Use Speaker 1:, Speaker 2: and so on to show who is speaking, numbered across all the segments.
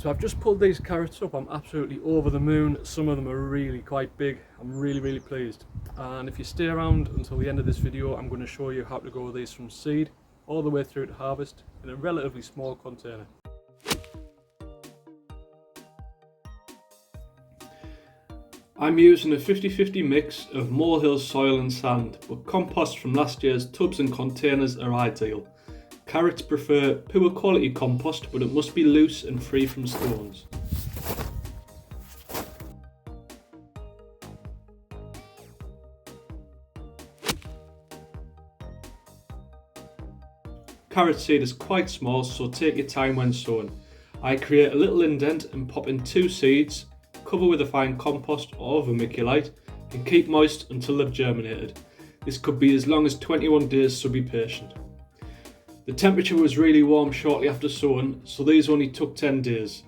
Speaker 1: So I've just pulled these carrots up. I'm absolutely over the moon. Some of them are really quite big. I'm really pleased. And if you stay around until the end of this video, I'm going to show you how to grow these from seed all the way through to harvest in a relatively small container. I'm using a 50-50 mix of molehill soil and sand, but compost from last year's tubs and containers are ideal. Carrots prefer poor quality compost, but it must be loose and free from stones. Carrot seed is quite small, so take your time when sowing. I create a little indent and pop in 2 seeds, cover with a fine compost or vermiculite, and keep moist until they've germinated. This could be as long as 21 days, so be patient. The temperature was really warm shortly after sowing, so these only took 10 days.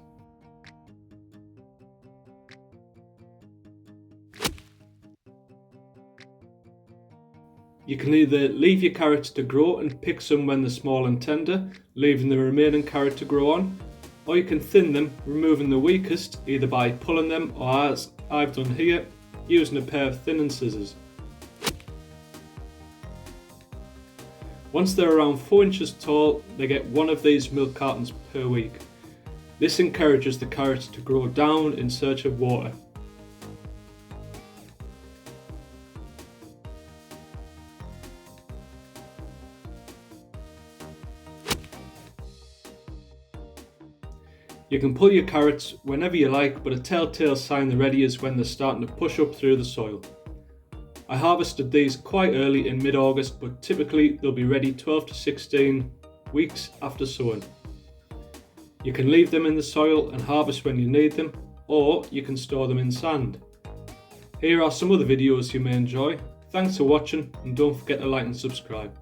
Speaker 1: You can either leave your carrots to grow and pick some when they're small and tender, leaving the remaining carrot to grow on, or you can thin them, removing the weakest either by pulling them or, as I've done here, using a pair of thinning scissors. Once they're around 4 inches tall, they get 1 of these milk cartons per week. This encourages the carrots to grow down in search of water. You can pull your carrots whenever you like, but a telltale sign they're ready is when they're starting to push up through the soil. I harvested these quite early in mid-August, but typically they'll be ready 12 to 16 weeks after sowing. You can leave them in the soil and harvest when you need them, or you can store them in sand. Here are some other videos you may enjoy. Thanks for watching, and don't forget to like and subscribe.